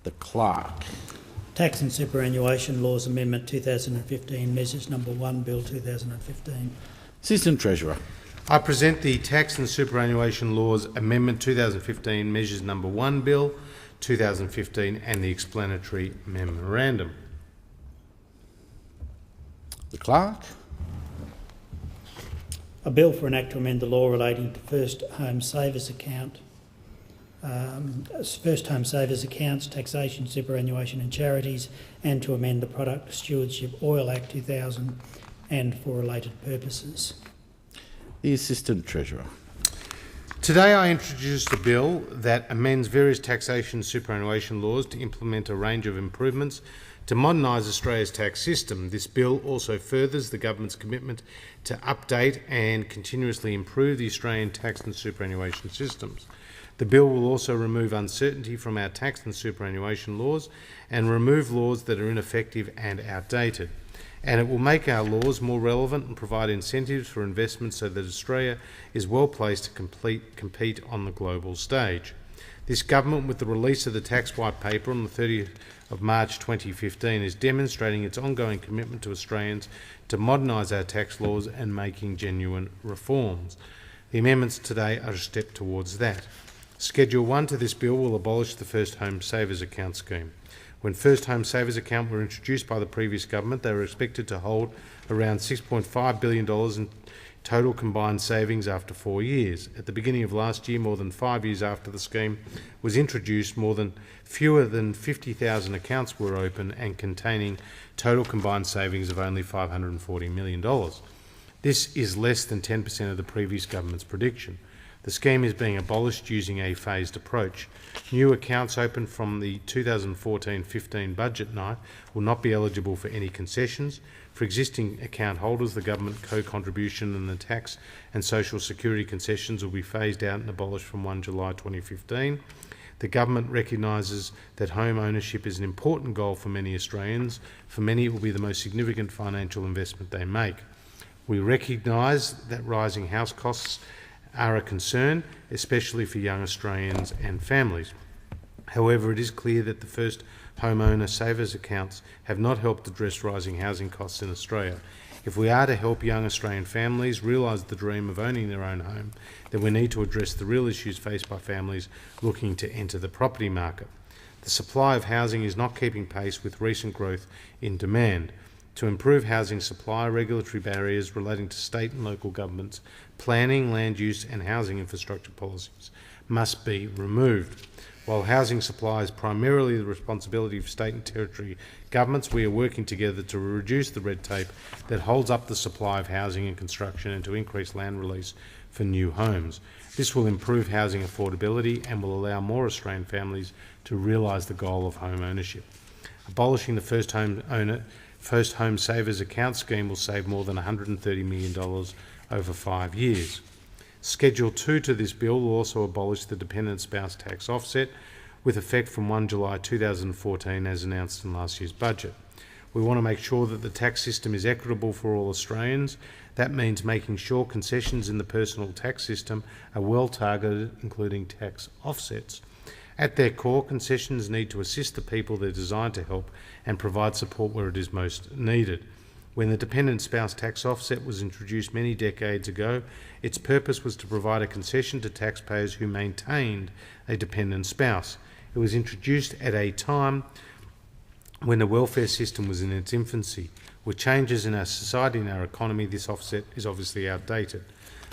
The Clerk. Tax and Superannuation Laws Amendment 2015, Measures Number 1, Bill 2015. Assistant Treasurer. I present the Tax and Superannuation Laws Amendment 2015, Measures Number 1, Bill 2015 and the explanatory memorandum. The Clerk. A bill for an act to amend the law relating to first home savers accounts, taxation, superannuation and charities, and to amend the Product Stewardship Oil Act 2000 and for related purposes. The Assistant Treasurer. Today I introduced a bill that amends various taxation and superannuation laws to implement a range of improvements to modernise Australia's tax system. This bill also furthers the government's commitment to update and continuously improve the Australian tax and superannuation systems. The bill will also remove uncertainty from our tax and superannuation laws and remove laws that are ineffective and outdated. And it will make our laws more relevant and provide incentives for investment so that Australia is well placed to compete on the global stage. This government, with the release of the Tax White Paper on the 30th of March 2015, is demonstrating its ongoing commitment to Australians to modernise our tax laws and making genuine reforms. The amendments today are a step towards that. Schedule 1 to this bill will abolish the First Home Savers Account scheme. When First Home Savers Account were introduced by the previous government, they were expected to hold around $6.5 billion in total combined savings after 4 years. At the beginning of last year, more than 5 years after the scheme was introduced, fewer than 50,000 accounts were open and containing total combined savings of only $540 million. This is less than 10% of the previous government's prediction. The scheme is being abolished using a phased approach. New accounts opened from the 2014-15 budget night will not be eligible for any concessions. For existing account holders, the government co-contribution and the tax and social security concessions will be phased out and abolished from 1 July 2015. The government recognises that home ownership is an important goal for many Australians. For many, it will be the most significant financial investment they make. We recognise that rising house costs are a concern, especially for young Australians and families. However, it is clear that the first homeowner savers accounts have not helped address rising housing costs in Australia. If we are to help young Australian families realise the dream of owning their own home, then we need to address the real issues faced by families looking to enter the property market. The supply of housing is not keeping pace with recent growth in demand. To improve housing supply, regulatory barriers relating to state and local governments, planning, land use and housing infrastructure policies must be removed. While housing supply is primarily the responsibility of state and territory governments, we are working together to reduce the red tape that holds up the supply of housing and construction and to increase land release for new homes. This will improve housing affordability and will allow more Australian families to realise the goal of home ownership. Abolishing the First Home Savers Account scheme will save more than $130 million over 5 years. Schedule 2 to this bill will also abolish the dependent spouse tax offset with effect from 1 July 2014 as announced in last year's budget. We want to make sure that the tax system is equitable for all Australians. That means making sure concessions in the personal tax system are well targeted, including tax offsets. At their core, concessions need to assist the people they're designed to help and provide support where it is most needed. When the dependent spouse tax offset was introduced many decades ago, its purpose was to provide a concession to taxpayers who maintained a dependent spouse. It was introduced at a time when the welfare system was in its infancy. With changes in our society and our economy, this offset is obviously outdated.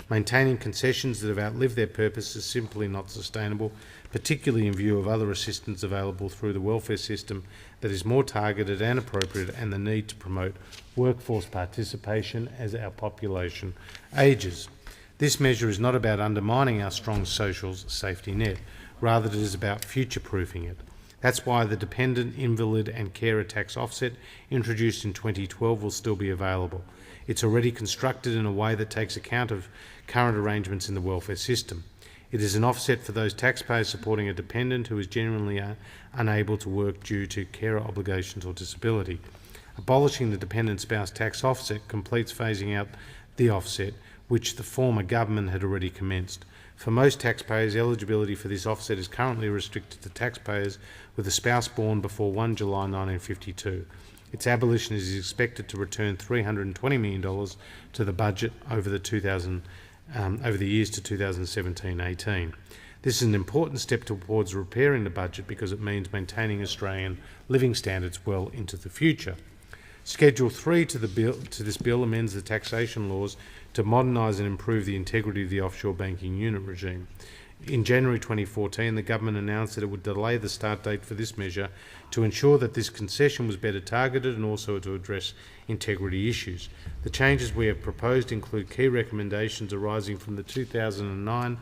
Maintaining concessions that have outlived their purpose is simply not sustainable, particularly in view of other assistance available through the welfare system that is more targeted and appropriate, and the need to promote workforce participation as our population ages. This measure is not about undermining our strong social safety net, rather it is about future-proofing it. That's why the dependent, invalid and carer tax offset introduced in 2012 will still be available. It's already constructed in a way that takes account of current arrangements in the welfare system. It is an offset for those taxpayers supporting a dependent who is genuinely unable to work due to carer obligations or disability. Abolishing the dependent spouse tax offset completes phasing out the offset, which the former government had already commenced. For most taxpayers, eligibility for this offset is currently restricted to taxpayers with a spouse born before 1 July 1952. Its abolition is expected to return $320 million to the budget over the years to 2017-18. This is an important step towards repairing the budget because it means maintaining Australian living standards well into the future. Schedule 3 to this bill amends the taxation laws to modernise and improve the integrity of the offshore banking unit regime. In January 2014, the government announced that it would delay the start date for this measure to ensure that this concession was better targeted and also to address integrity issues. The changes we have proposed include key recommendations arising from the 2009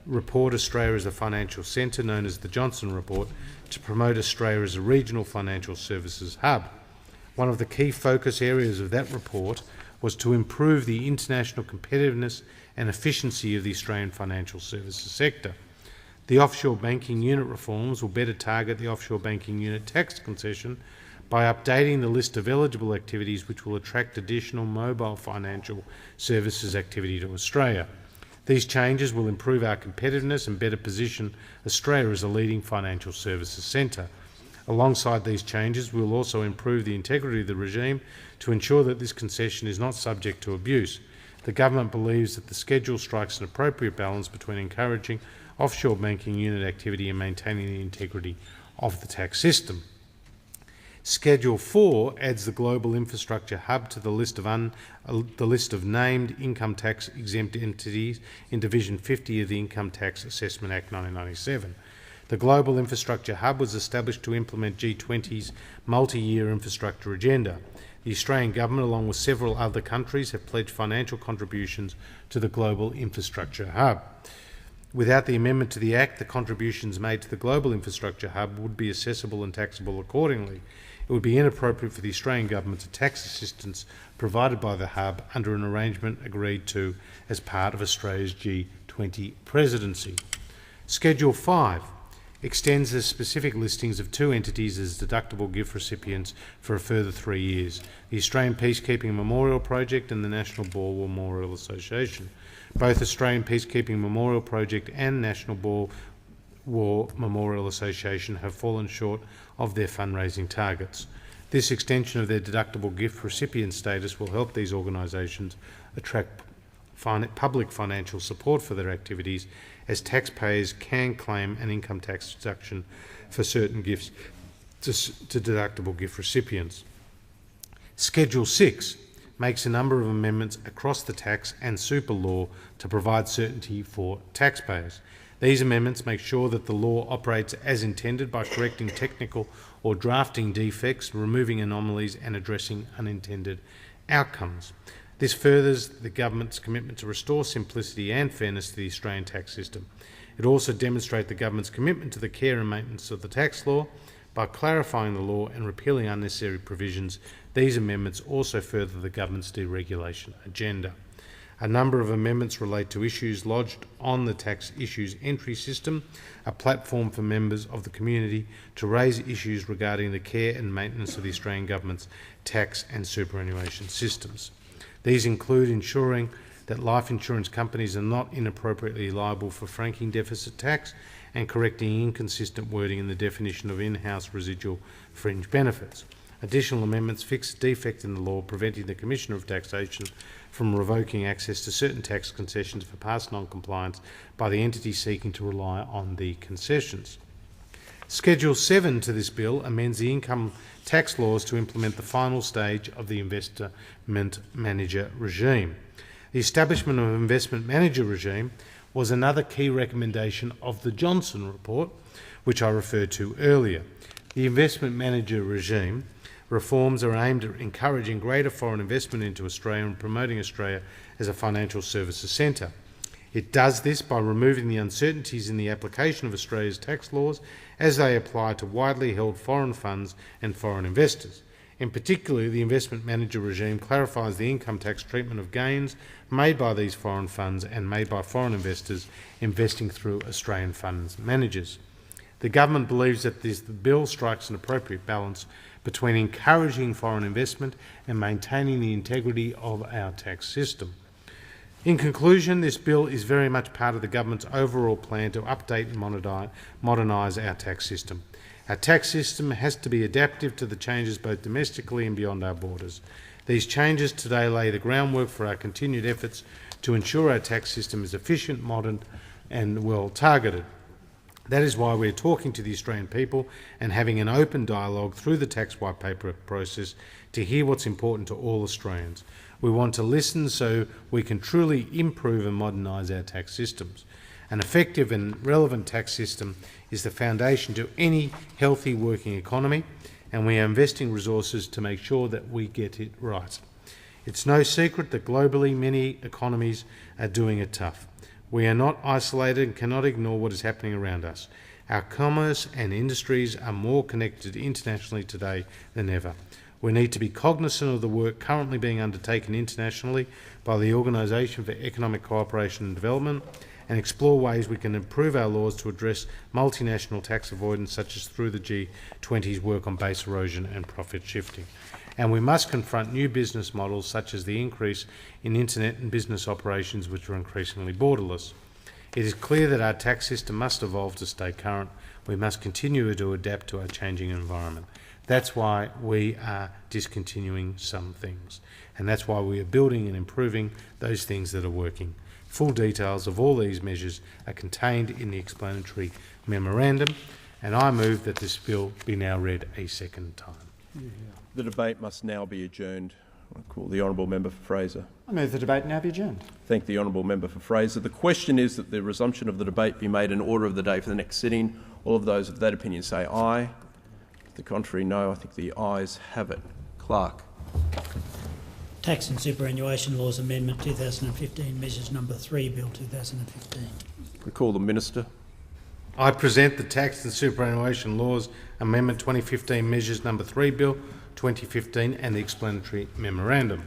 report Australia as a Financial Centre, known as the Johnson Report, to promote Australia as a regional financial services hub. One of the key focus areas of that report was to improve the international competitiveness and efficiency of the Australian financial services sector. The offshore banking unit reforms will better target the offshore banking unit tax concession by updating the list of eligible activities which will attract additional mobile financial services activity to Australia. These changes will improve our competitiveness and better position Australia as a leading financial services centre. Alongside these changes, we will also improve the integrity of the regime to ensure that this concession is not subject to abuse. The government believes that the schedule strikes an appropriate balance between encouraging offshore banking unit activity and maintaining the integrity of the tax system. Schedule 4 adds the Global Infrastructure Hub to the list of named income tax exempt entities in Division 50 of the Income Tax Assessment Act 1997. The Global Infrastructure Hub was established to implement G20's multi-year infrastructure agenda. The Australian Government, along with several other countries, have pledged financial contributions to the Global Infrastructure Hub. Without the amendment to the Act, the contributions made to the Global Infrastructure Hub would be assessable and taxable accordingly. It would be inappropriate for the Australian Government to tax assistance provided by the Hub under an arrangement agreed to as part of Australia's G20 presidency. Schedule 5 extends the specific listings of 2 entities as deductible gift recipients for a further 3 years: the Australian Peacekeeping Memorial Project and the National Boer Memorial Association. Both Australian Peacekeeping Memorial Project and National Boer War Memorial Association have fallen short of their fundraising targets. This extension of their deductible gift recipient status will help these organisations attract public financial support for their activities, as taxpayers can claim an income tax deduction for certain gifts to deductible gift recipients. Schedule 6 makes a number of amendments across the tax and super law to provide certainty for taxpayers. These amendments make sure that the law operates as intended by correcting technical or drafting defects, removing anomalies and addressing unintended outcomes. This furthers the government's commitment to restore simplicity and fairness to the Australian tax system. It also demonstrates the government's commitment to the care and maintenance of the tax law. By clarifying the law and repealing unnecessary provisions, these amendments also further the government's deregulation agenda. A number of amendments relate to issues lodged on the tax issues entry system, a platform for members of the community to raise issues regarding the care and maintenance of the Australian government's tax and superannuation systems. These include ensuring that life insurance companies are not inappropriately liable for franking deficit tax and correcting inconsistent wording in the definition of in-house residual fringe benefits. Additional amendments fix a defect in the law preventing the Commissioner of Taxation from revoking access to certain tax concessions for past non-compliance by the entity seeking to rely on the concessions. Schedule 7 to this bill amends the income tax laws to implement the final stage of the investment manager regime. The establishment of an investment manager regime was another key recommendation of the Johnson Report, which I referred to earlier. The investment manager regime reforms are aimed at encouraging greater foreign investment into Australia and promoting Australia as a financial services centre. It does this by removing the uncertainties in the application of Australia's tax laws as they apply to widely held foreign funds and foreign investors. In particular, the investment manager regime clarifies the income tax treatment of gains made by these foreign funds and made by foreign investors investing through Australian funds managers. The government believes that the bill strikes an appropriate balance between encouraging foreign investment and maintaining the integrity of our tax system. In conclusion, this bill is very much part of the government's overall plan to update and modernise our tax system. Our tax system has to be adaptive to the changes both domestically and beyond our borders. These changes today lay the groundwork for our continued efforts to ensure our tax system is efficient, modern and well targeted. That is why we're talking to the Australian people and having an open dialogue through the tax white paper process to hear what's important to all Australians. We want to listen so we can truly improve and modernise our tax systems. An effective and relevant tax system is the foundation to any healthy working economy, and we are investing resources to make sure that we get it right. It's no secret that globally many economies are doing it tough. We are not isolated and cannot ignore what is happening around us. Our commerce and industries are more connected internationally today than ever. We need to be cognisant of the work currently being undertaken internationally by the Organisation for Economic Cooperation and Development and explore ways we can improve our laws to address multinational tax avoidance, such as through the G20's work on base erosion and profit shifting. And we must confront new business models, such as the increase in internet and business operations, which are increasingly borderless. It is clear that our tax system must evolve to stay current. We must continue to adapt to our changing environment. That's why we are discontinuing some things, and that's why we are building and improving those things that are working. Full details of all these measures are contained in the explanatory memorandum, and I move that this bill be now read a second time. The debate must now be adjourned. I call the Honourable Member for Fraser. I move the debate now be adjourned. Thank the Honourable Member for Fraser. The question is that the resumption of the debate be made in order of the day for the next sitting. All of those of that opinion say aye. To the contrary, no. I think the ayes have it. Clerk. Tax and Superannuation Laws Amendment 2015, Measures Number 3, Bill 2015. Recall the Minister. I present the Tax and Superannuation Laws Amendment 2015 Measures Number 3 Bill 2015 and the explanatory memorandum.